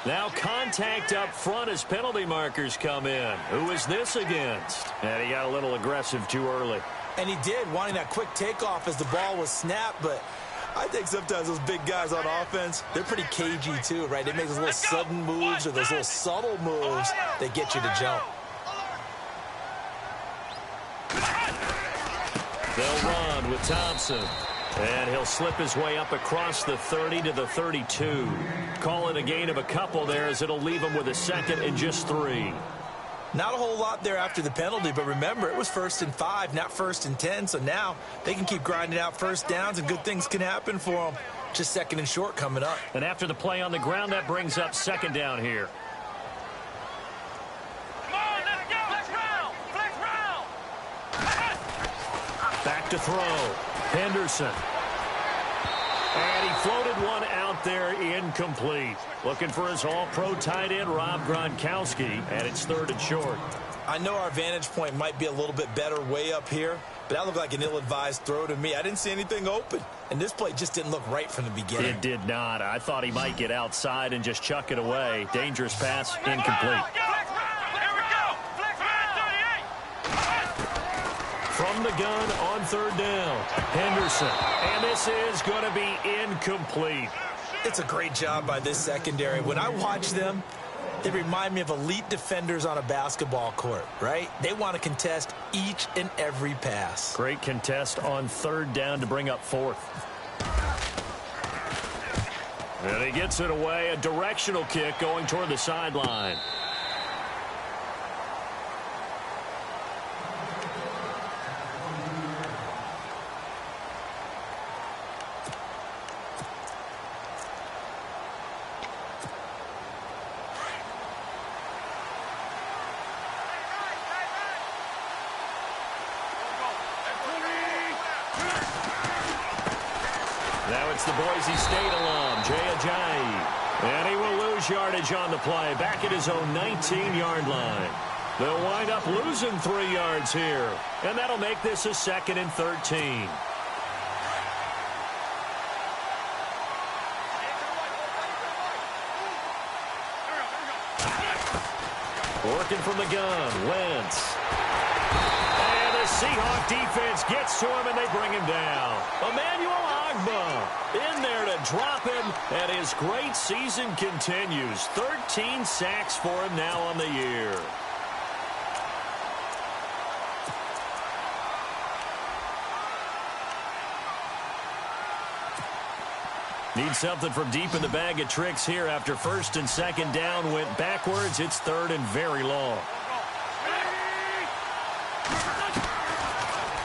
Now contact up front as penalty markers come in. Who is this against? And he got a little aggressive too early. And he did, wanting that quick takeoff as the ball was snapped, but I think sometimes those big guys on offense, they're pretty cagey too, right? They make those little sudden moves or those little subtle moves that get you to jump. They'll run with Thompson. And he'll slip his way up across the 30 to the 32. Call it a gain of a couple there as it'll leave him with a second and just 3. Not a whole lot there after the penalty, but remember, it was 1st and 5, not 1st and 10, so now they can keep grinding out first downs and good things can happen for them. Just 2nd and short coming up. And after the play on the ground, that brings up 2nd down here. Come on, let's go! Flex round! Back to throw. Henderson. And he floated one out there incomplete. Looking for his all-pro tight end, Rob Gronkowski, and it's 3rd and short. I know our vantage point might be a little bit better way up here, but that looked like an ill-advised throw to me. I didn't see anything open, and this play just didn't look right from the beginning. It did not. I thought he might get outside and just chuck it away. Dangerous pass, incomplete. From the gun on 3rd down, Henderson. And this is going to be incomplete. It's a great job by this secondary. When I watch them, they remind me of elite defenders on a basketball court, right? They want to contest each and every pass. Great contest on 3rd down to bring up 4th. And he gets it away, a directional kick going toward the sideline. Now it's the Boise State alum, Jay Ajayi. And he will lose yardage on the play, back at his own 19-yard line. They'll wind up losing 3 yards here. And that'll make this a 2nd and 13. Working from the gun, Wentz. And the Seahawk defense gets to him, and they bring him down. Emmanuel Ogbah in there to drop him, and his great season continues. 13 sacks for him now on the year. Need something from deep in the bag of tricks here after 1st and 2nd down went backwards. It's 3rd and very long.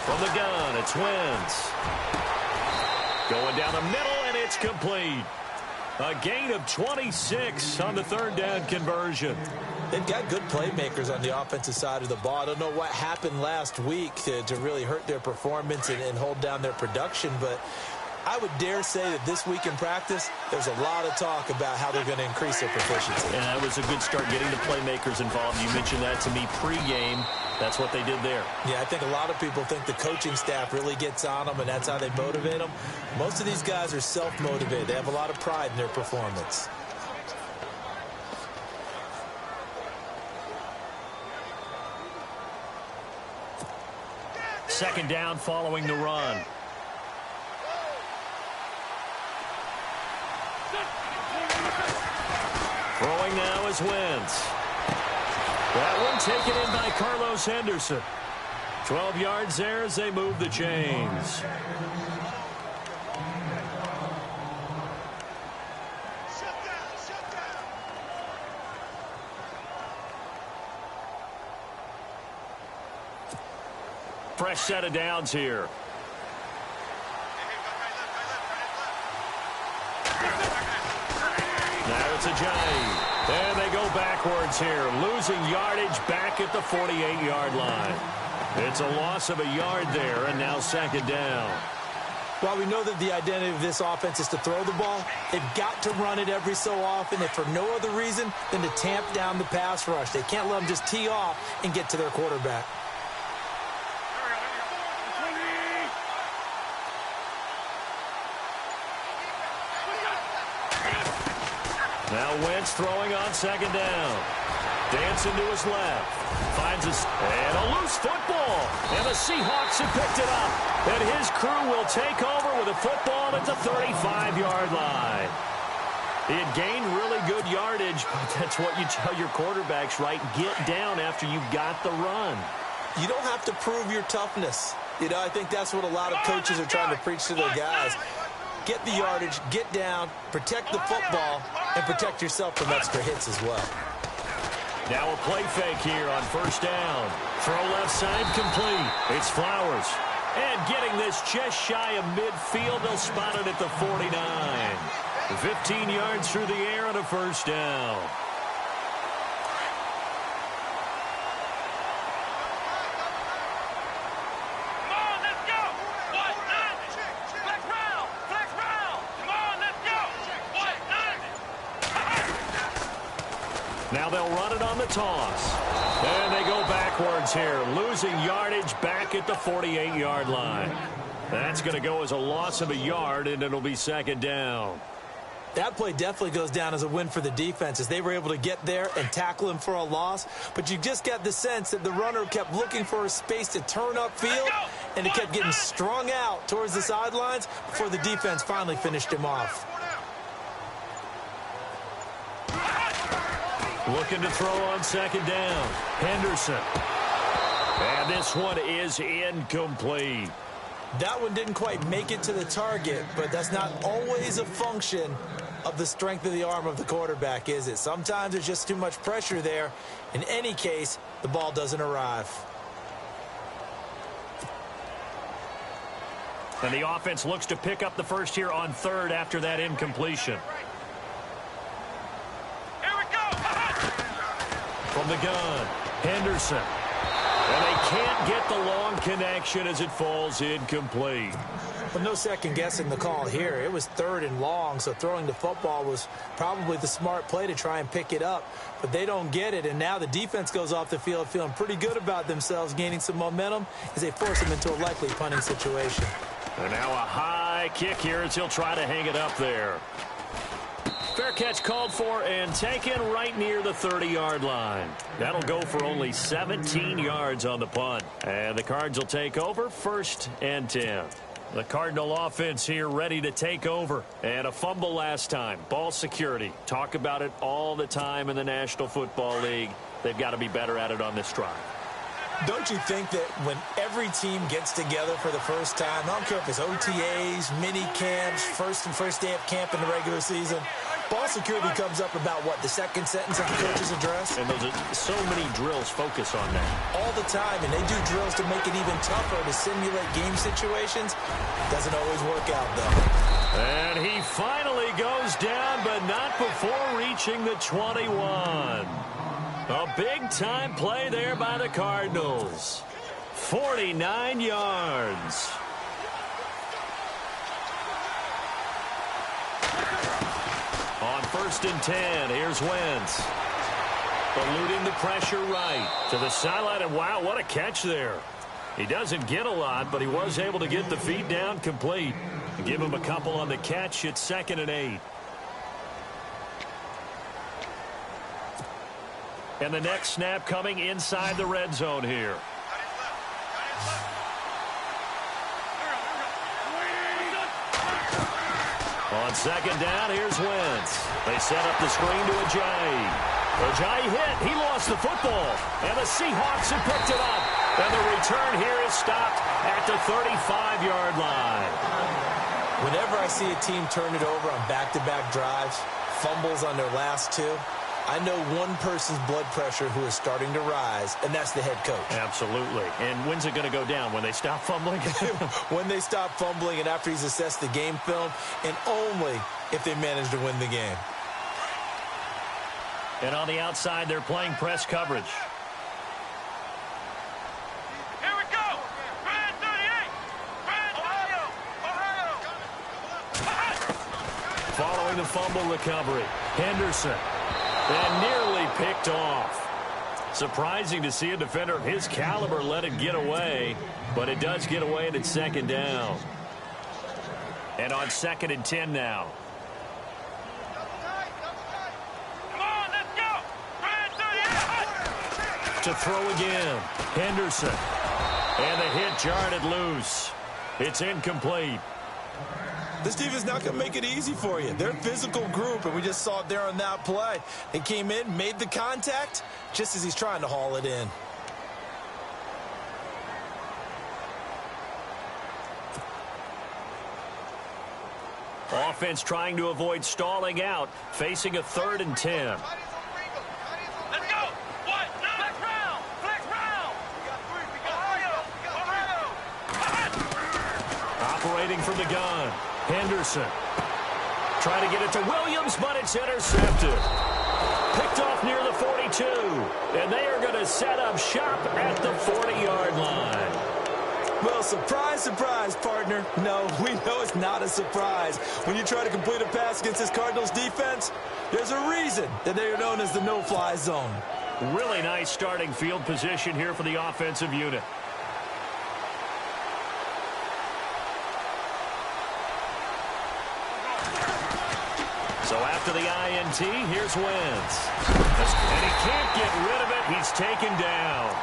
From the gun, it's Wentz. Going down the middle, and it's complete. A gain of 26 on the 3rd down conversion. They've got good playmakers on the offensive side of the ball. I don't know what happened last week to really hurt their performance and hold down their production, but I would dare say that this week in practice, there's a lot of talk about how they're going to increase their proficiency. And that was a good start getting the playmakers involved. You mentioned that to me pregame. That's what they did there. Yeah, I think a lot of people think the coaching staff really gets on them, and that's how they motivate them. Most of these guys are self-motivated. They have a lot of pride in their performance. Second down following the run. Throwing now is Wentz. That one taken in by Carlos Henderson. 12 yards there as they move the chains. Fresh set of downs here. Now it's Ajayi. And they go backwards here, losing yardage back at the 48-yard line. It's a loss of a yard there, and now 2nd down. While we know that the identity of this offense is to throw the ball, they've got to run it every so often, if for no other reason than to tamp down the pass rush. They can't let them just tee off and get to their quarterback. Now Wentz throwing on second down. Dancing to his left. Finds us and a loose football. And the Seahawks have picked it up. And his crew will take over with a football at the 35-yard line. He had gained really good yardage, but that's what you tell your quarterbacks, right? Get down after you got the run. You don't have to prove your toughness. You know, I think that's what a lot of coaches are trying to preach to their guys. Get the yardage, get down, protect the football, and protect yourself from extra hits as well. Now a play fake here on first down. Throw left side complete. It's Flowers. And getting this just shy of midfield, they'll spot it at the 49. 15 yards through the air on a first down. Now they'll run it on the toss. And they go backwards here, losing yardage back at the 48-yard line. That's going to go as a loss of a yard, and it'll be second down. That play definitely goes down as a win for the defense as they were able to get there and tackle him for a loss. But you just got the sense that the runner kept looking for a space to turn upfield, and it kept getting strung out towards the sidelines before the defense finally finished him off. Looking to throw on second down. Henderson. And this one is incomplete. That one didn't quite make it to the target, but that's not always a function of the strength of the arm of the quarterback, is it? Sometimes there's just too much pressure there. In any case, the ball doesn't arrive. And the offense looks to pick up the first here on third after that incompletion. From the gun, Henderson. And they can't get the long connection as it falls incomplete. Well, no second guessing the call here. It was third and long, so throwing the football was probably the smart play to try and pick it up. But they don't get it, and now the defense goes off the field feeling pretty good about themselves, gaining some momentum as they force them into a likely punting situation. And now a high kick here as he'll try to hang it up there. Fair catch called for and taken right near the 30-yard line. That'll go for only 17 yards on the punt. And the Cards will take over, 1st and 10. The Cardinal offense here ready to take over. And a fumble last time. Ball security. Talk about it all the time in the National Football League. They've got to be better at it on this drive. Don't you think that when every team gets together for the first time, I don't care if it's OTAs, mini camps, first day of camp in the regular season, ball security comes up about, what, the second sentence of the coach's address? And those are so many drills focus on that. All the time, and they do drills to make it even tougher to simulate game situations. Doesn't always work out, though. And he finally goes down, but not before reaching the 21. A big-time play there by the Cardinals. 49 yards. On 1st and 10, here's Wentz. Eluding the pressure right to the sideline, and wow, what a catch there. He doesn't get a lot, but he was able to get the feet down complete. Give him a couple on the catch. It's 2nd and 8. And the next snap coming inside the red zone here. On 2nd down, here's Wentz. They set up the screen to Ajayi. Ajayi hit. He lost the football. And the Seahawks have picked it up. And the return here is stopped at the 35-yard line. Whenever I see a team turn it over on back-to-back drives, fumbles on their last two, I know one person's blood pressure who is starting to rise, and that's the head coach. Absolutely. And when's it going to go down? When they stop fumbling? When they stop fumbling and after he's assessed the game film, and only if they manage to win the game. And on the outside, they're playing press coverage. Here we go. Brand 38. Brand Ohio. Following the fumble recovery, Henderson. And nearly picked off. Surprising to see a defender of his caliber let it get away, but it does get away and it's 2nd down. And on 2nd and 10 now. to throw again. Henderson. And the hit jarred it loose. It's incomplete. This defense not going to make it easy for you. They're a physical group, and we just saw it there on that play. They came in, made the contact, just as he's trying to haul it in. Offense trying to avoid stalling out, facing a 3rd and 10. Let's go. What? Flex round. Flex round. Operating from the gun. Henderson. Trying to get it to Williams, but it's intercepted. Picked off near the 42. And they are going to set up shop at the 40-yard line. Well, surprise, surprise, partner. No, we know it's not a surprise. When you try to complete a pass against this Cardinals defense, there's a reason that they are known as the no-fly zone. Really nice starting field position here for the offensive unit. So after the INT, here's Wentz. And he can't get rid of it. He's taken down.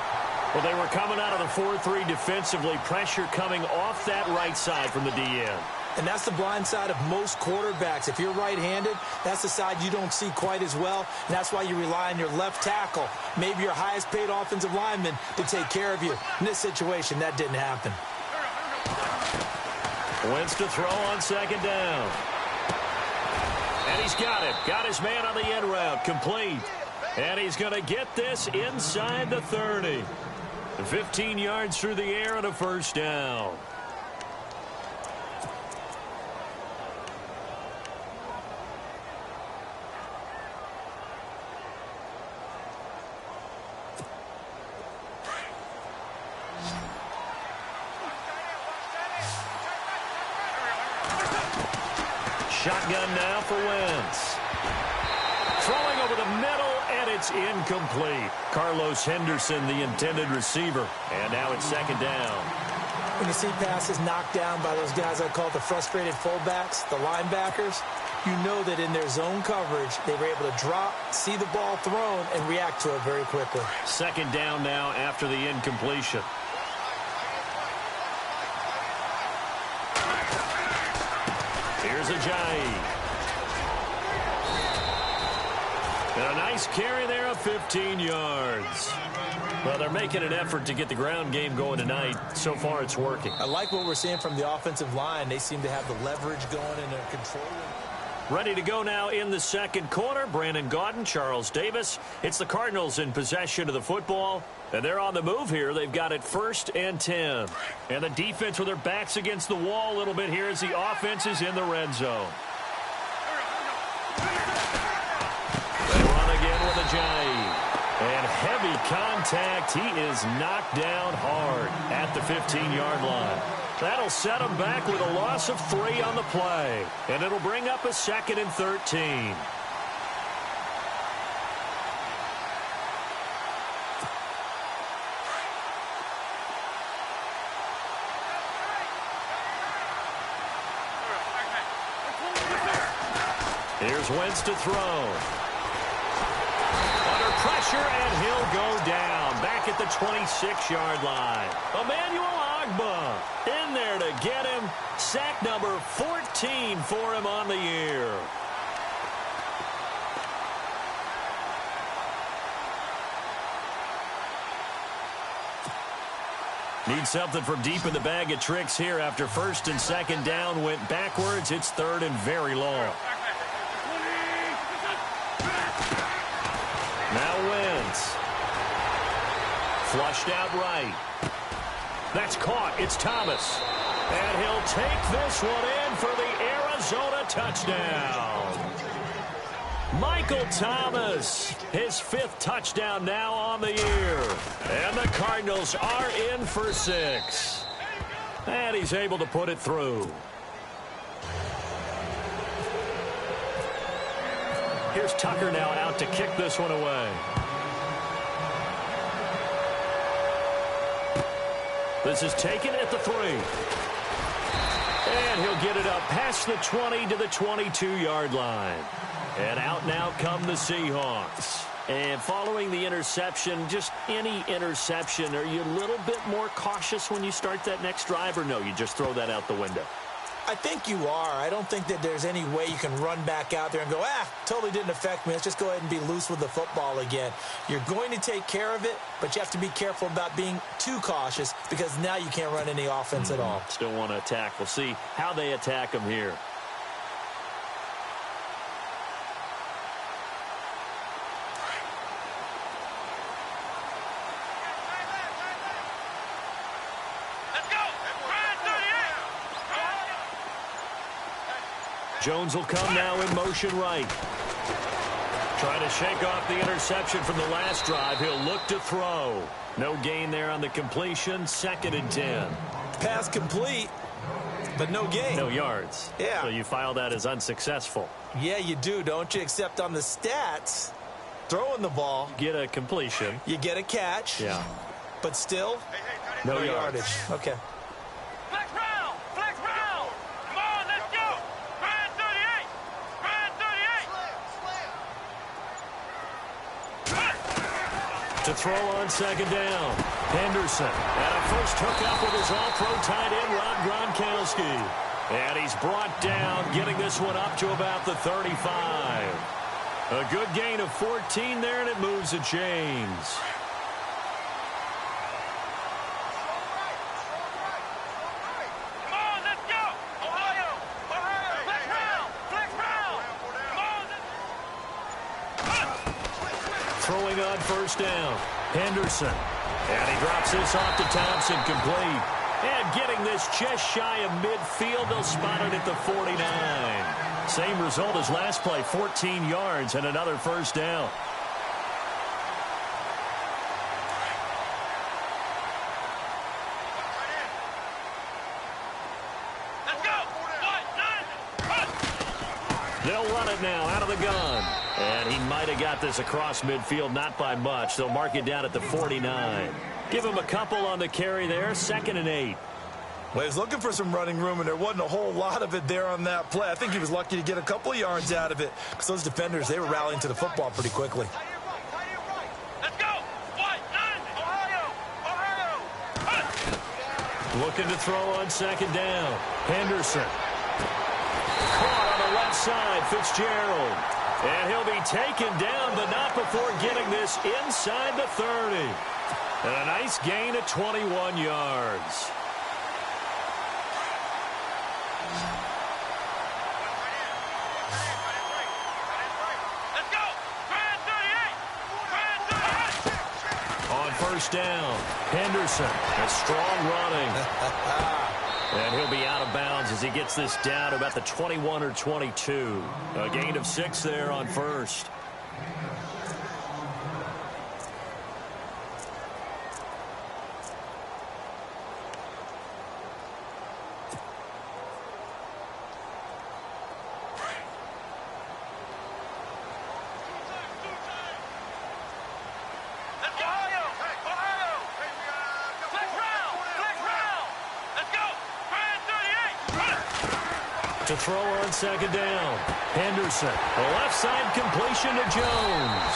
Well, they were coming out of the 4-3 defensively. Pressure coming off that right side from the DN. And that's the blind side of most quarterbacks. If you're right-handed, that's the side you don't see quite as well. And that's why you rely on your left tackle, maybe your highest-paid offensive lineman, to take care of you. In this situation, that didn't happen. Wentz to throw on 2nd down. And he's got it. Got his man on the end route. Complete. And he's going to get this inside the 30. 15 yards through the air and a 1st down. Shotgun now for Wentz. Throwing over the middle, and it's incomplete. Carlos Henderson, the intended receiver. And now it's 2nd down. When you see passes knocked down by those guys I call the frustrated fullbacks, the linebackers, you know that in their zone coverage, they were able to drop, see the ball thrown, and react to it very quickly. 2nd down now after the incompletion. Here's Ajayi. And a nice carry there of 15 yards. Well, they're making an effort to get the ground game going tonight. So far, it's working. I like what we're seeing from the offensive line. They seem to have the leverage going and they're controlling. Ready to go now in the 2nd quarter. Brandon Gaudin, Charles Davis. It's the Cardinals in possession of the football. And they're on the move here. They've got it 1st and 10. And the defense with their backs against the wall a little bit here as the offense is in the red zone. They run again with Ajayi. And heavy contact. He is knocked down hard at the 15-yard line. That'll set him back with a loss of 3 on the play. And it'll bring up a 2nd and 13. Here's Wentz to throw. Under pressure, and he'll go down. Back at the 26-yard line. Emmanuel Ogbah in there to get him. Sack number 14 for him on the year. Need something from deep in the bag of tricks here after 1st and 2nd down went backwards. It's 3rd and very long. Now Wentz. Flushed out right. That's caught. It's Thomas. And he'll take this one in for the Arizona touchdown. Michael Thomas, his 5th touchdown now on the year. And the Cardinals are in for 6. And he's able to put it through. Here's Tucker now out to kick this one away. This is taken at the 3. And he'll get it up past the 20 to the 22-yard line. And out now come the Seahawks. And following the interception, just any interception, are you a little bit more cautious when you start that next drive, or no, you just throw that out the window? I think you are. I don't think that there's any way you can run back out there and go, totally didn't affect me. Let's just go ahead and be loose with the football again. You're going to take care of it, but you have to be careful about being too cautious because now you can't run any offense at all. Still want to attack. We'll see how they attack them here. Jones will come now in motion right. Trying to shake off the interception from the last drive. He'll look to throw. No gain there on the completion. 2nd and 10. Pass complete, but no gain. No yards. Yeah. So you file that as unsuccessful. Yeah, you do, don't you? Except on the stats, throwing the ball. Get a completion. You get a catch. Yeah. But still, no yardage. Okay. To throw on 2nd down. Henderson. And a first hookup with his all-pro tight end, Rob Gronkowski. And he's brought down, getting this one up to about the 35. A good gain of 14 there, and it moves the chains. Throwing on 1st down. Henderson. And he drops this off to Thompson, complete. And getting this just shy of midfield. They'll spot it at the 49. Same result as last play, 14 yards and another 1st down. They'll run it now out of the gun. And he might have got this across midfield, not by much. They'll mark it down at the 49. Give him a couple on the carry there, 2nd and 8. Well, he was looking for some running room, and there wasn't a whole lot of it there on that play. I think he was lucky to get a couple of yards out of it because those defenders, they were rallying to the football pretty quickly. Let's go! Ohio! Looking to throw on 2nd down. Henderson. Caught on the left side, Fitzgerald. And he'll be taken down, but not before getting this inside the 30. And a nice gain of 21 yards. Let's go! Grand 38! On 1st down, Henderson. A strong running. And he'll be out of bounds as he gets this down to about the 21 or 22. A gain of 6 there on 1st. To throw on 2nd down. Henderson. A left side completion to Jones.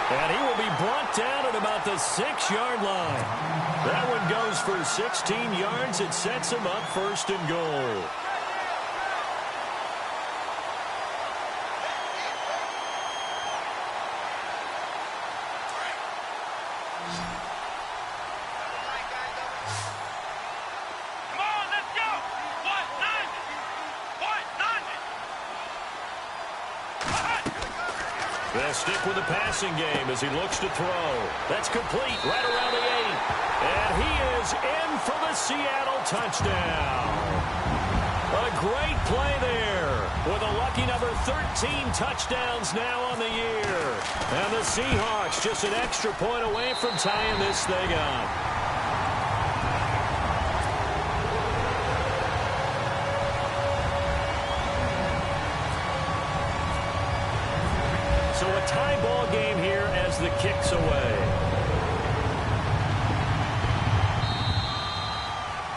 And he will be brought down at about the 6-yard line. That one goes for 16 yards. It sets him up 1st and goal. They'll stick with the passing game as he looks to throw. That's complete right around the 8. And he is in for the Seattle touchdown. A great play there with a lucky number 13 touchdowns now on the year. And the Seahawks just an extra point away from tying this thing up. So a tie ball game here as the kick's away.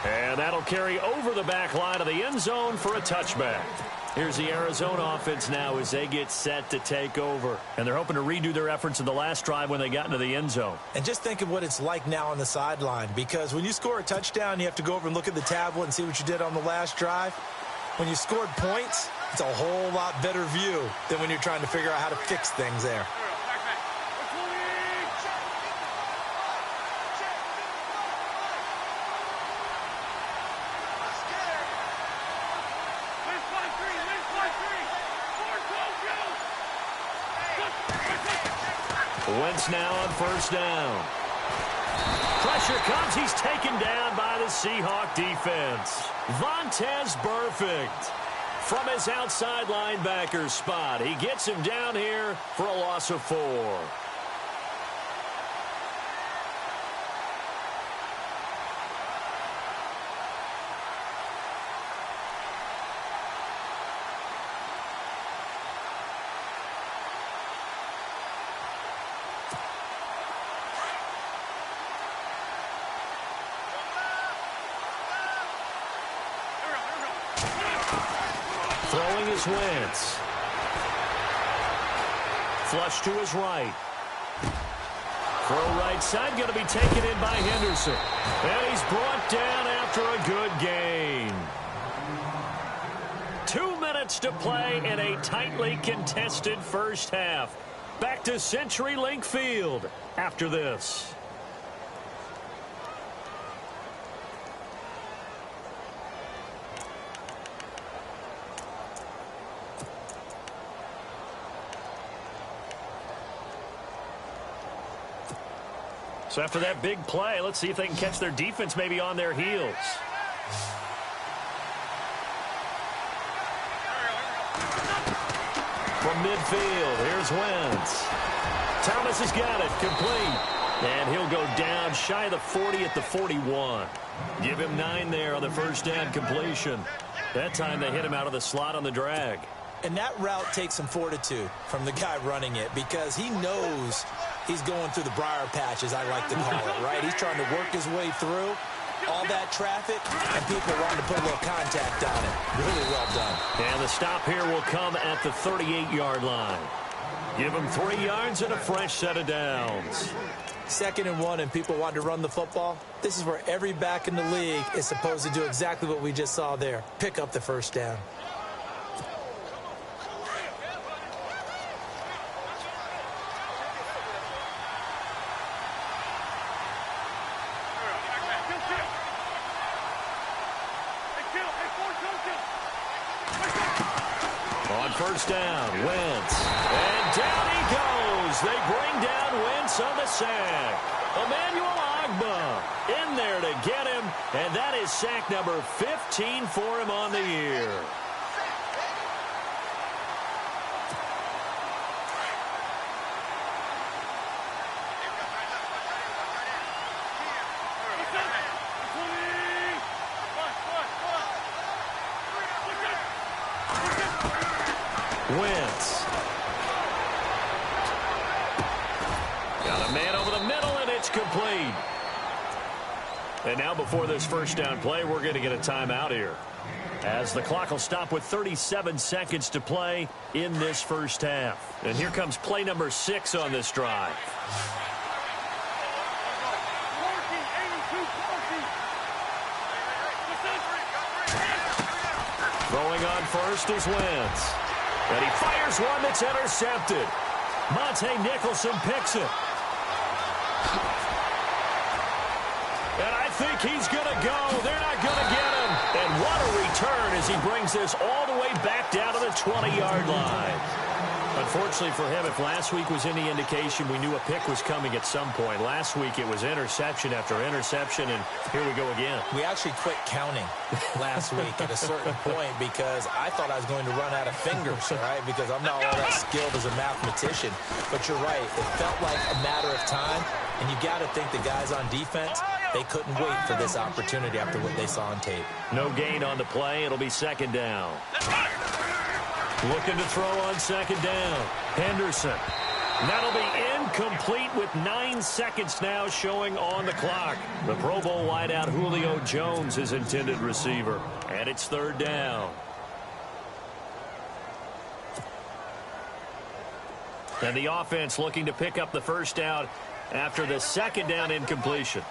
And that'll carry over the back line of the end zone for a touchback. Here's the Arizona offense now as they get set to take over. And they're hoping to redo their efforts in the last drive when they got into the end zone. And just think of what it's like now on the sideline, because when you score a touchdown, you have to go over and look at the tablet and see what you did on the last drive. When you scored points, it's a whole lot better view than when you're trying to figure out how to fix things there. Wentz now on first down. Pressure comes. He's taken down by the Seahawk defense. Vontaze Burfict from his outside linebacker spot. He gets him down here for a loss of 4. Throwing is Wentz. Flush to his right. Throw right side, going to be taken in by Henderson. And he's brought down after a good gain. 2 minutes to play in a tightly contested first half. Back to CenturyLink Field after this. So after that big play, let's see if they can catch their defense maybe on their heels. From midfield, here's Wentz. Thomas has got it, complete. And he'll go down shy of the 40 at the 41. Give him 9 there on the first down completion. That time they hit him out of the slot on the drag. And that route takes some fortitude from the guy running it, because he knows he's going through the briar patch, as I like to call it, right? He's trying to work his way through all that traffic, and people wanting to put a little contact on it. Really well done. And the stop here will come at the 38-yard line. Give him 3 yards and a fresh set of downs. 2nd and 1, and people want to run the football. This is where every back in the league is supposed to do exactly what we just saw there. Pick up the first down. On first down, Wentz. And down he goes. They bring down Wentz on the sack. Emmanuel Ogbah in there to get him. And that is sack number 15 for him on the year. Wentz. Got a man over the middle, and it's complete. And now before this first down play, we're going to get a timeout here, as the clock will stop with 37 seconds to play in this first half. And here comes play number 6 on this drive. Throwing on first is Wentz. And he fires one that's intercepted. Monte Nicholson picks it. And I think he's going to go. They're not going to get him. And what a return as he brings this all the way back down to the 20-yard line. Unfortunately for him, if last week was any indication, we knew a pick was coming at some point. Last week it was interception after interception, and here we go again. We actually quit counting last week at a certain point because I thought I was going to run out of fingers, right? Because I'm not all that skilled as a mathematician. But you're right. It felt like a matter of time, and you got to think the guys on defense, they couldn't wait for this opportunity after what they saw on tape. No gain on the play. It'll be second down. Looking to throw on second down. Henderson. That'll be incomplete with 9 seconds now showing on the clock. The Pro Bowl wideout Julio Jones is intended receiver. And it's third down. And the offense looking to pick up the first down after the second down incompletion.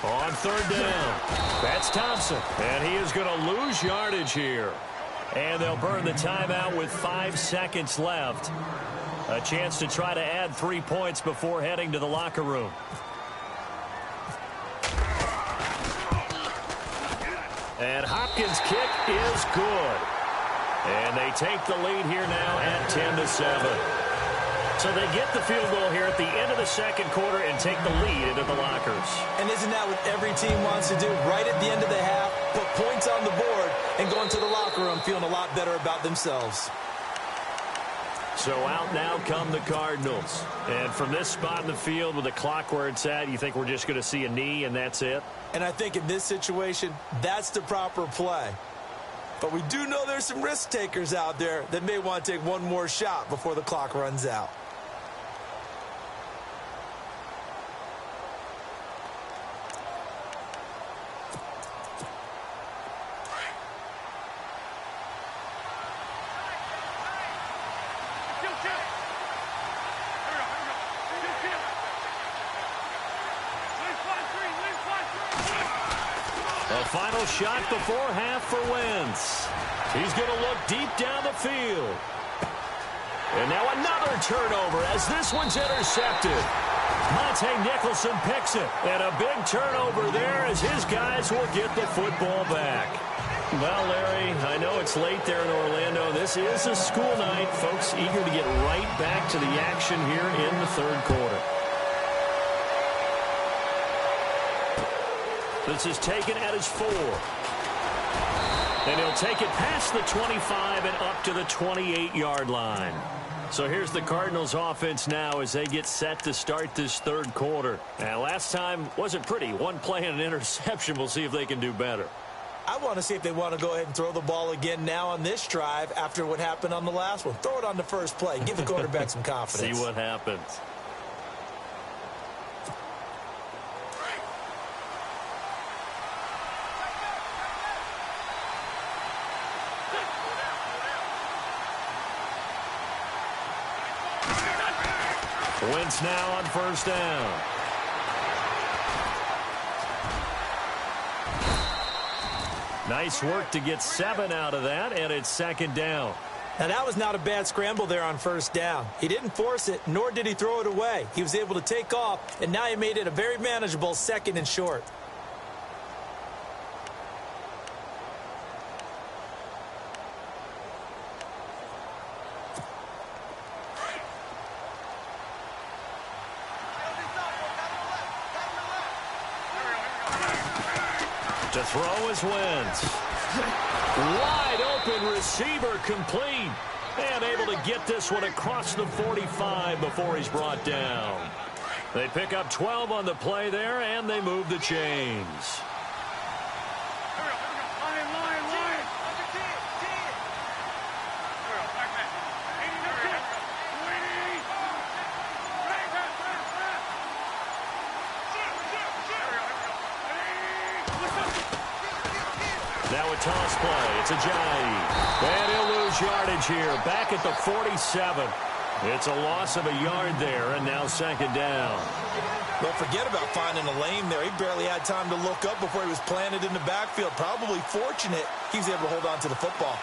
On third down, that's Thompson. And he is going to lose yardage here. And they'll burn the timeout with 5 seconds left. A chance to try to add 3 points before heading to the locker room. And Hopkins' kick is good. And they take the lead here now at 10-7. So they get the field goal here at the end of the second quarter and take the lead into the lockers. And isn't that what every team wants to do? Right at the end of the half, put points on the board, and go into the locker room feeling a lot better about themselves. So out now come the Cardinals. And from this spot in the field with the clock where it's at, you think we're just going to see a knee and that's it? And I think in this situation, that's the proper play. But we do know there's some risk takers out there that may want to take one more shot before the clock runs out. Final shot before half for Wentz. He's going to look deep down the field. And now another turnover as this one's intercepted. Monte Nicholson picks it. And a big turnover there as his guys will get the football back. Well, Larry, I know it's late there in Orlando. This is a school night. Folks eager to get right back to the action here in the third quarter. This is taken at his 4. And he'll take it past the 25 and up to the 28-yard line. So here's the Cardinals offense now as they get set to start this third quarter. And last time wasn't pretty. One play and an interception. We'll see if they can do better. I want to see if they want to go ahead and throw the ball again now on this drive after what happened on the last one. Throw it on the first play. Give the quarterback some confidence. See what happens. Wentz now on first down. Nice work to get 7 out of that, and it's second down. Now, that was not a bad scramble there on first down. He didn't force it, nor did he throw it away. He was able to take off, and now he made it a very manageable second and short. To throw is Wentz. Wide open receiver complete. And able to get this one across the 45 before he's brought down. They pick up 12 on the play there, and they move the chains. Now a toss play. It's Ajayi. And he'll lose yardage here. Back at the 47. It's a loss of a yard there, and now second down. Don't forget about finding a lane there. He barely had time to look up before he was planted in the backfield. Probably fortunate he was able to hold on to the football.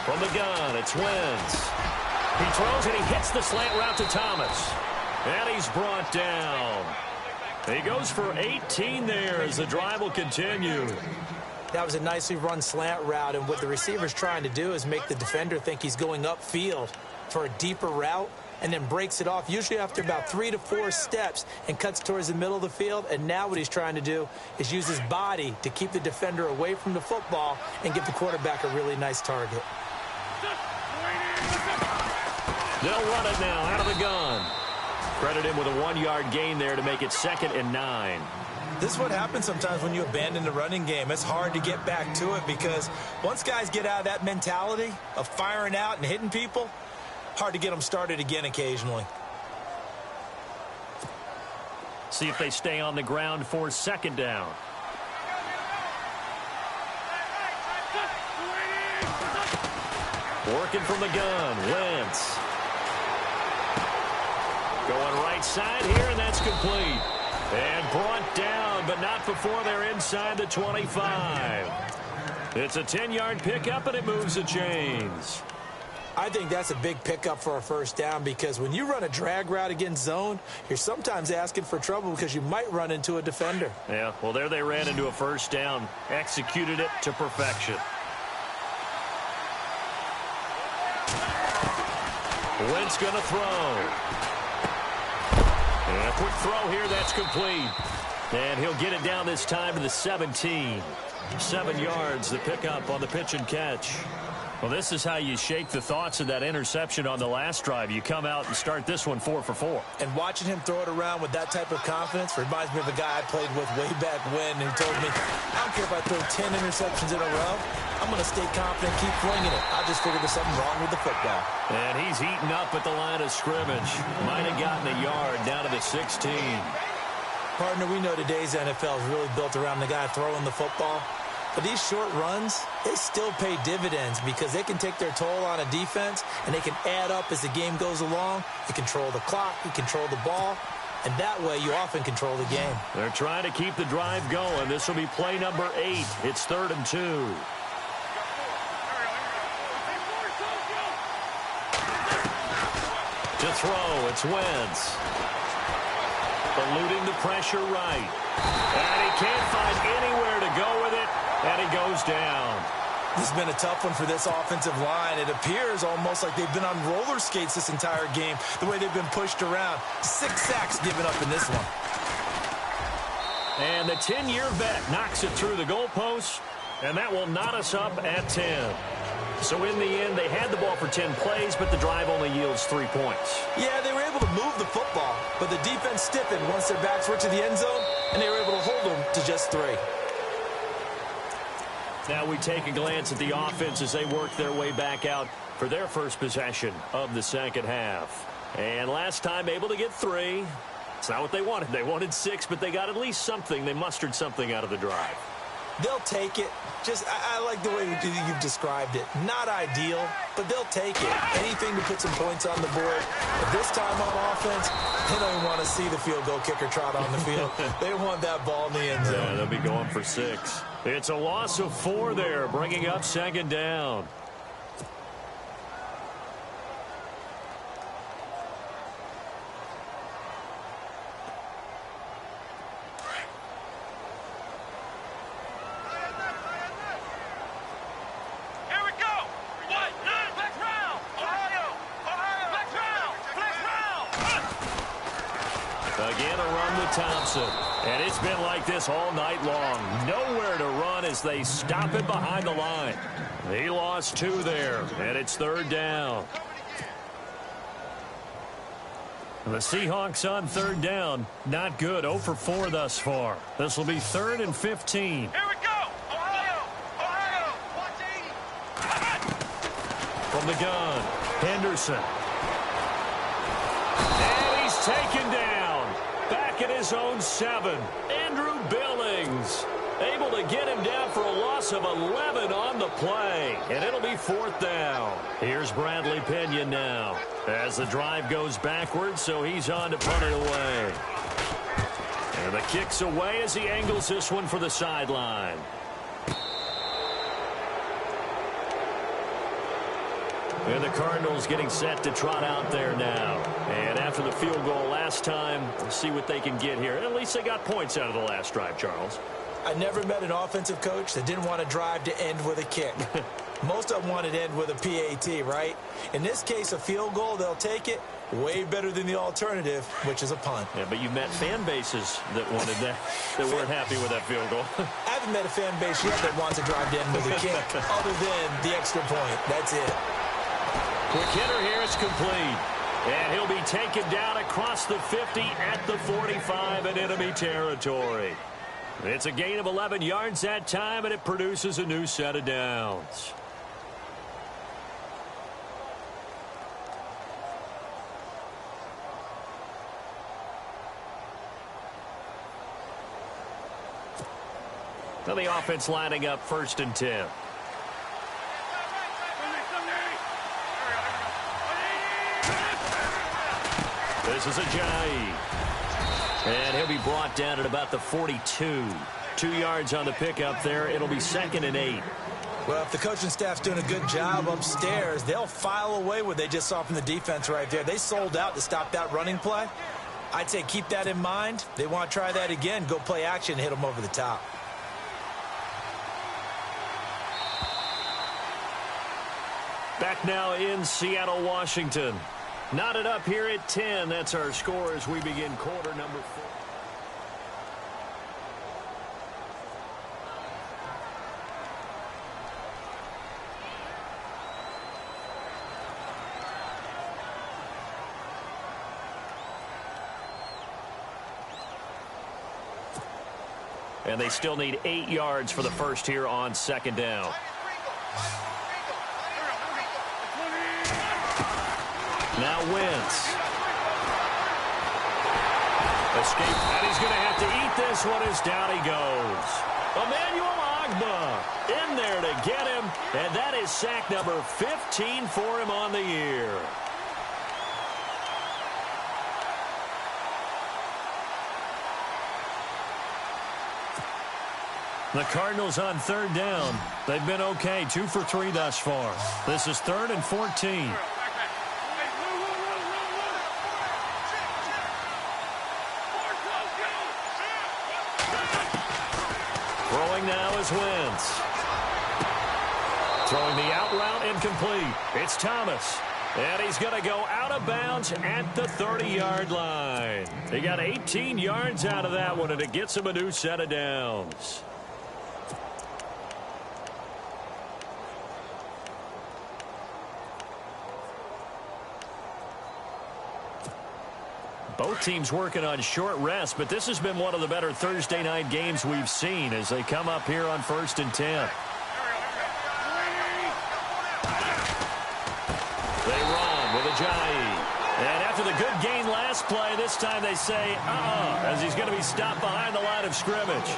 From the gun, it's Wentz. He throws and he hits the slant route to Thomas. And he's brought down. He goes for 18 there as the drive will continue. That was a nicely run slant route, and what the receiver's trying to do is make the defender think he's going upfield for a deeper route and then breaks it off, usually after about 3 to 4 steps, and cuts towards the middle of the field. And now what he's trying to do is use his body to keep the defender away from the football and give the quarterback a really nice target. They'll run it now out of the gun. Credit him with a 1-yard gain there to make it 2nd and 9. This is what happens sometimes when you abandon the running game. It's hard to get back to it because once guys get out of that mentality of firing out and hitting people, hard to get them started again occasionally. See if they stay on the ground for 2nd down. Working from the gun, Wentz. Going right side here, and that's complete. And brought down, but not before they're inside the 25. It's a 10-yard pickup, and it moves the chains. I think that's a big pickup for a first down because when you run a drag route against zone, you're sometimes asking for trouble because you might run into a defender. Yeah, well, there they ran into a first down. Executed it to perfection. Wentz going to throw. And a quick throw here, that's complete. And he'll get it down this time to the 17. 7 yards, the pickup on the pitch and catch. Well, this is how you shake the thoughts of that interception on the last drive. You come out and start this one 4 for 4. And watching him throw it around with that type of confidence reminds me of a guy I played with way back when who told me, I don't care if I throw 10 interceptions in a row. I'm going to stay confident, keep flinging it. I just figured there's something wrong with the football. And he's heating up at the line of scrimmage. Might have gotten a yard down to the 16. Partner, we know today's NFL is really built around the guy throwing the football. But these short runs, they still pay dividends because they can take their toll on a defense and they can add up as the game goes along. You control the clock, you control the ball, and that way you often control the game. They're trying to keep the drive going. This will be play number 8. It's 3rd and 2. To throw, it's Wentz. Eluding the pressure right. And he can't find anywhere to go with it, and he goes down. This has been a tough one for this offensive line. It appears almost like they've been on roller skates this entire game, the way they've been pushed around. 6 sacks given up in this one. And the 10-year vet knocks it through the goalpost, and that will knot us up at 10. So in the end, they had the ball for 10 plays, but the drive only yields 3 points. Yeah, they were able to move the football, but the defense stiffened once their backs were to the end zone, and they were able to hold them to just 3. Now we take a glance at the offense as they work their way back out for their first possession of the second half. And last time able to get 3. It's not what they wanted. They wanted 6, but they got at least something. They mustered something out of the drive. They'll take it. I like the way you've described it. Not ideal, but they'll take it. Anything to put some points on the board. But this time on offense, they don't even want to see the field goal kicker trot on the field. They want that ball in the end zone. Yeah, they'll be going for 6. It's a loss of 4 there, bringing up 2nd down. Again, a run with Thompson. And it's been like this all night long. Nowhere to run as they stop it behind the line. He lost 2 there, and it's 3rd down. The Seahawks on 3rd down. Not good. 0 for 4 thus far. This will be 3rd and 15. Here we go. Ohio. Watch 80. From the gun, Henderson. And he's taken down. Back at his own 7. Andrew Billings able to get him down for a loss of 11 on the play. And it'll be 4th down. Here's Bradley Pinion now as the drive goes backwards, so he's on to punt it away. And the kick's away as he angles this one for the sideline. And the Cardinals getting set to trot out there now. And after the field goal last time, we'll see what they can get here. At least they got points out of the last drive, Charles. I never met an offensive coach that didn't want to drive to end with a kick. Most of them want it to end with a PAT, right? In this case, a field goal, they'll take it. Way better than the alternative, which is a punt. Yeah, but you've met fan bases that wanted that, that weren't happy with that field goal. I haven't met a fan base yet that wants to drive to end with a kick, other than the extra point. That's it. Quick hitter here, it's complete. And he'll be taken down across the 50 at the 45 in enemy territory. It's a gain of 11 yards that time, and it produces a new set of downs. Now the offense lining up 1st and 10. This is Ajayi. And he'll be brought down at about the 42. 2 yards on the pickup there. It'll be 2nd and 8. Well, if the coaching staff's doing a good job upstairs, they'll file away what they just saw from the defense right there. They sold out to stop that running play. I'd say keep that in mind. They want to try that again. Go play action and hit them over the top. Back now in Seattle, Washington. Knotted up here at 10. That's our score as we begin quarter number 4. And they still need 8 yards for the first here on 2nd down. Now Wentz. Escape, and he's going to have to eat this one as down he goes. Emmanuel Ogbah in there to get him, and that is sack number 15 for him on the year. The Cardinals on 3rd down. They've been okay, 2 for 3 thus far. This is 3rd and 14. Throwing now is Wentz. Throwing the out route incomplete. It's Thomas. And he's going to go out of bounds at the 30-yard line. He got 18 yards out of that one, and it gets him a new set of downs. Both teams working on short rest, but this has been one of the better Thursday night games we've seen as they come up here on 1st and 10. They run with Ajayi. And after the good gain last play, this time they say, as he's going to be stopped behind the line of scrimmage.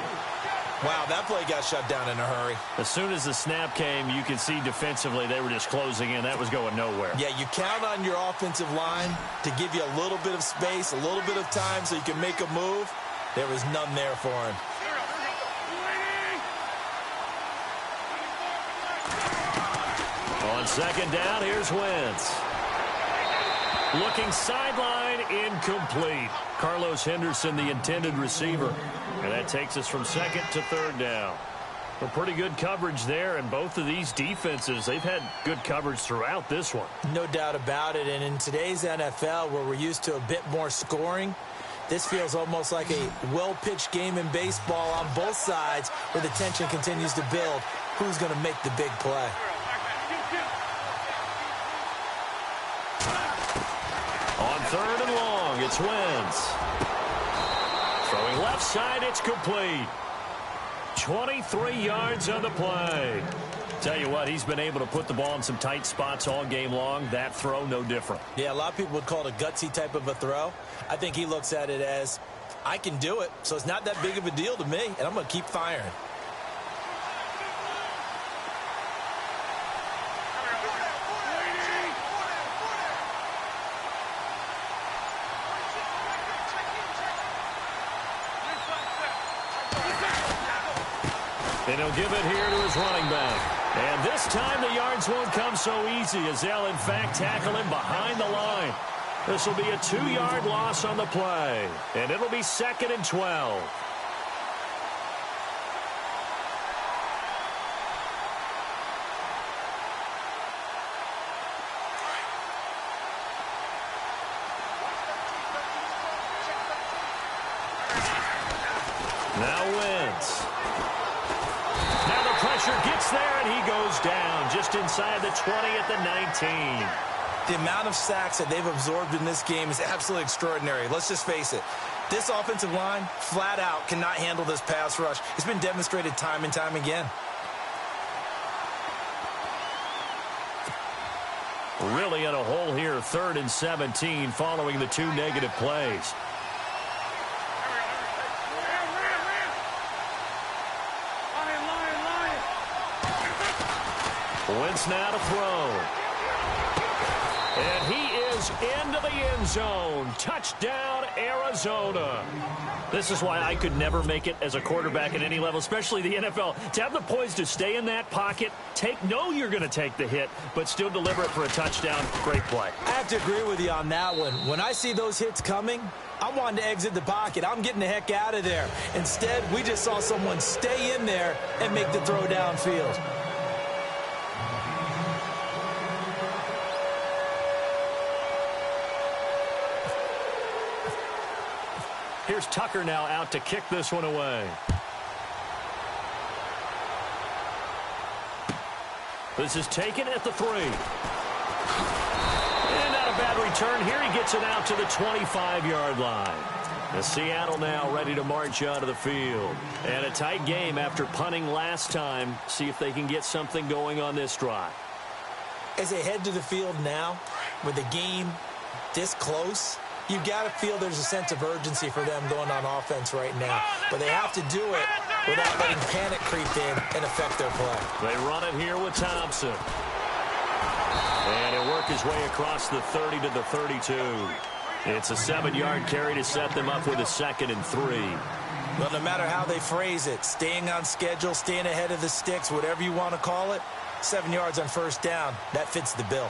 Wow, that play got shut down in a hurry. As soon as the snap came, you could see defensively they were just closing in. That was going nowhere. Yeah, you count on your offensive line to give you a little bit of space, a little bit of time so you can make a move. There was none there for him. On 2nd down, here's Wentz. Looking sideline, incomplete. Carlos Henderson, the intended receiver. And that takes us from 2nd to 3rd down. Well, pretty good coverage there, and both of these defenses, they've had good coverage throughout this one. No doubt about it, and in today's NFL, where we're used to a bit more scoring, this feels almost like a well-pitched game in baseball on both sides where the tension continues to build. Who's going to make the big play? On 3rd and long, it's Wentz. Throwing left side, it's complete. 23 yards on the play. Tell you what, he's been able to put the ball in some tight spots all game long. That throw, no different. Yeah, a lot of people would call it a gutsy type of a throw. I think he looks at it as, I can do it, so it's not that big of a deal to me, and I'm going to keep firing. And he'll give it here to his running back. And this time the yards won't come so easy as they'll, in fact, tackle him behind the line. This will be a 2-yard loss on the play. And it'll be 2nd and 12. Now Wentz. Pressure gets there, and he goes down just inside the 20 at the 19. The amount of sacks that they've absorbed in this game is absolutely extraordinary. Let's just face it. This offensive line, flat out, cannot handle this pass rush. It's been demonstrated time and time again. Really in a hole here, 3rd and 17, following the 2 negative plays. Wentz now to throw. And he is into the end zone. Touchdown, Arizona. This is why I could never make it as a quarterback at any level, especially the NFL. To have the poise to stay in that pocket, know you're going to take the hit, but still deliver it for a touchdown. Great play. I have to agree with you on that one. When I see those hits coming, I'm wanting to exit the pocket. I'm getting the heck out of there. Instead, we just saw someone stay in there and make the throw downfield. Here's Tucker now out to kick this one away. This is taken at the 3. And not a bad return here. He gets it out to the 25-yard line. The Seattle now ready to march out of the field. And a tight game after punting last time. See if they can get something going on this drive. As they head to the field now, with the game this close, you've got to feel there's a sense of urgency for them going on offense right now. But they have to do it without letting panic creep in and affect their play. They run it here with Thompson. And he'll work his way across the 30 to the 32. It's a 7-yard carry to set them up with a 2nd and 3. Well, no matter how they phrase it, staying on schedule, staying ahead of the sticks, whatever you want to call it, 7 yards on 1st down, that fits the bill.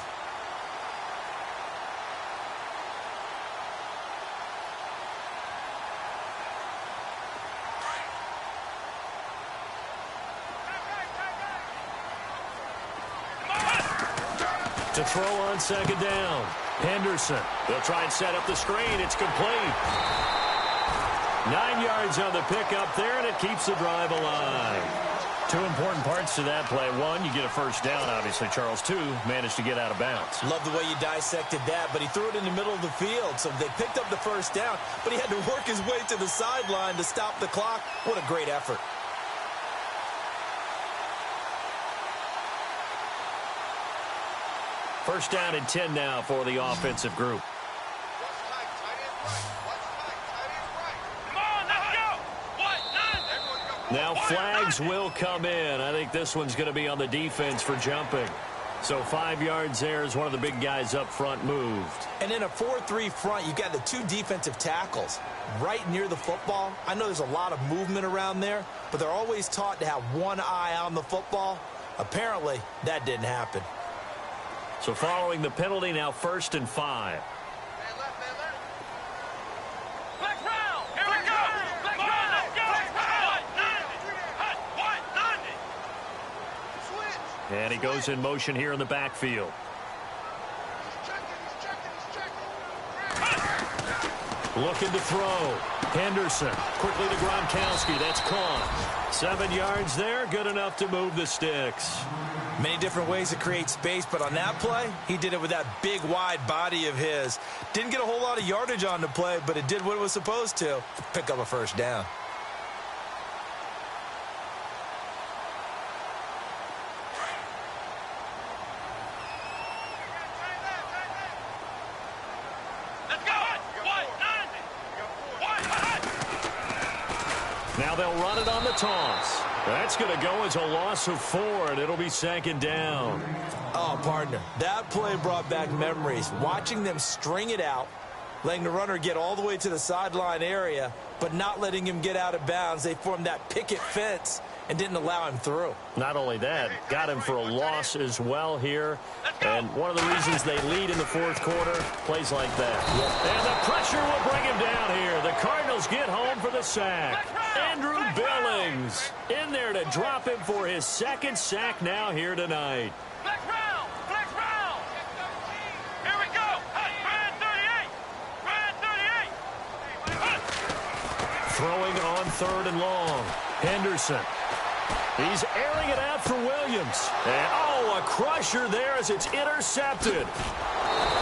To throw on 2nd down. Henderson. They'll try and set up the screen. It's complete. 9 yards on the pickup there, and it keeps the drive alive. 2 important parts to that play. 1, you get a 1st down, obviously. Charles, 2, managed to get out of bounds. Love the way you dissected that, but he threw it in the middle of the field. So they picked up the 1st down, but he had to work his way to the sideline to stop the clock. What a great effort. First down and 10 now for the offensive group. Now flags will come in. I think this one's going to be on the defense for jumping. So 5 yards there as one of the big guys up front moved. And in a 4-3 front, you've got the 2 defensive tackles right near the football. I know there's a lot of movement around there, but they're always taught to have one eye on the football. Apparently, that didn't happen. So following the penalty, now 1st and 5. And he goes in motion here in the backfield. Looking to throw. Henderson quickly to Gronkowski. That's caught. 7 yards there. Good enough to move the sticks. Many different ways to create space, but on that play, he did it with that big, wide body of his. Didn't get a whole lot of yardage on the play, but it did what it was supposed to. Pick up a 1st down. Now they'll run it on the toss. That's going to go as a loss of 4, and it'll be 2nd down. Oh, partner, that play brought back memories. Watching them string it out, letting the runner get all the way to the sideline area, but not letting him get out of bounds. They formed that picket fence and didn't allow him through. Not only that, got him for a loss as well here. And one of the reasons they lead in the 4th quarter, plays like that. Yep. And the pressure will bring him down here. The Cardinals get home for the sack. Andrew Billings in there to drop him for his 2nd sack now here tonight. Flex round! Flex round! Here we go! Brand 38! Brand 38! Throwing on 3rd and long. Henderson. He's airing it out for Williams. And, oh, a crusher there as it's intercepted.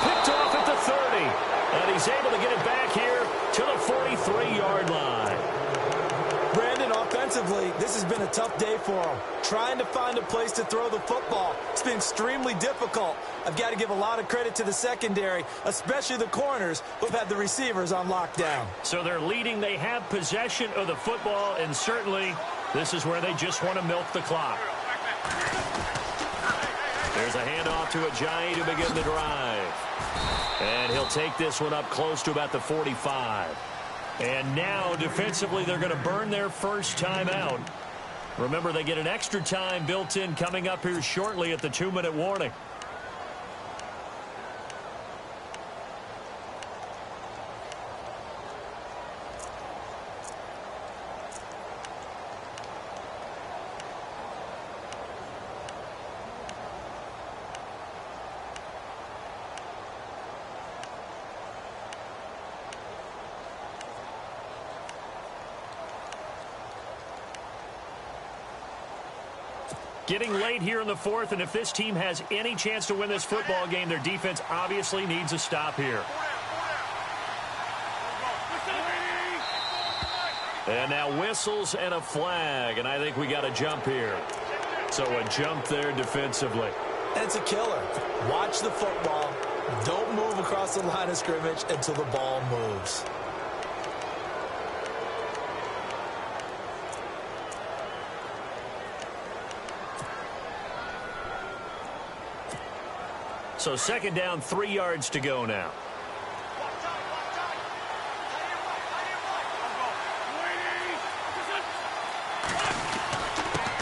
Picked off at the 30. And he's able to get it back here to the 43-yard line. Brandon, offensively, this has been a tough day for him. Trying to find a place to throw the football. It's been extremely difficult. I've got to give a lot of credit to the secondary, especially the corners who've had the receivers on lockdown. So they're leading. They have possession of the football, and certainly this is where they just want to milk the clock. There's a handoff to Ajayi to begin the drive. And he'll take this one up close to about the 45. And now, defensively, they're going to burn their first timeout. Remember, they get an extra time built in coming up here shortly at the 2-minute warning. Getting late here in the fourth, and if this team has any chance to win this football game, their defense obviously needs a stop here. And now whistles and a flag, and I think we got a jump here. So a jump there defensively. And it's a killer. Watch the football. Don't move across the line of scrimmage until the ball moves. So second down, 3 yards to go now.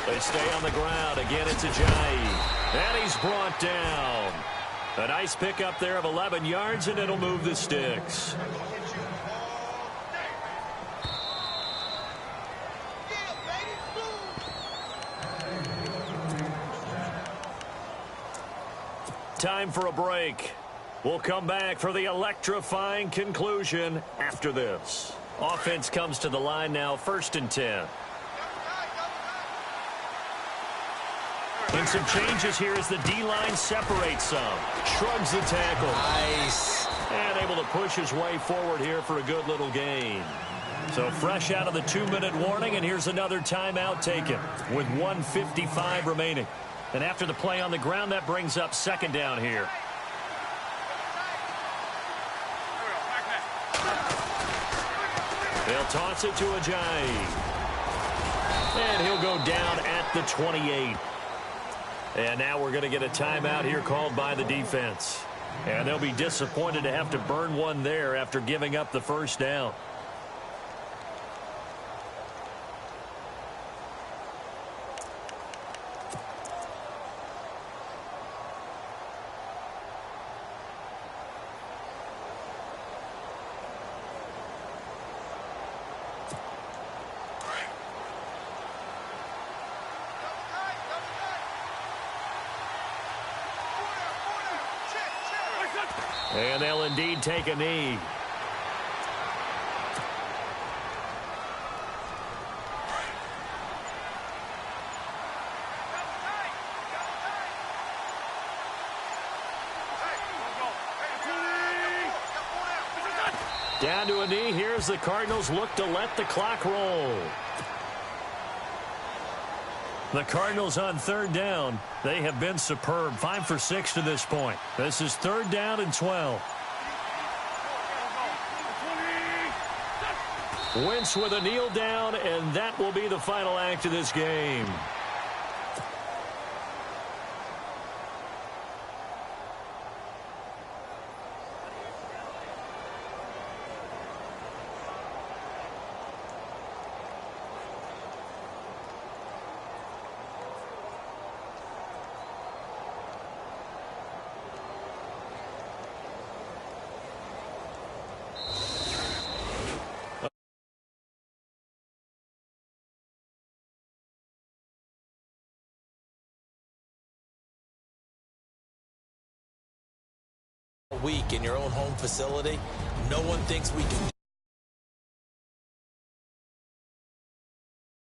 They stay on the ground. Again, it's Ajayi. And he's brought down. A nice pickup there of 11 yards, and it'll move the sticks. Time for a break. We'll come back for the electrifying conclusion after this. Offense comes to the line now, 1st and 10. And some changes here as the D-line separates some. Shrugs the tackle. Nice. And able to push his way forward here for a good little gain. So fresh out of the 2-minute warning, and here's another timeout taken with 1:55 remaining. And after the play on the ground, that brings up second down here. They'll toss it to Ajayi. And he'll go down at the 28. And now we're going to get a timeout here called by the defense. And they'll be disappointed to have to burn one there after giving up the first down. And they'll indeed take a knee. Down to a knee. Here's the Cardinals look to let the clock roll. The Cardinals on 3rd down. They have been superb. 5 for 6 to this point. This is 3rd down and 12. Wentz with a kneel down, and that will be the final act of this game. Week in your own home facility, no one thinks we can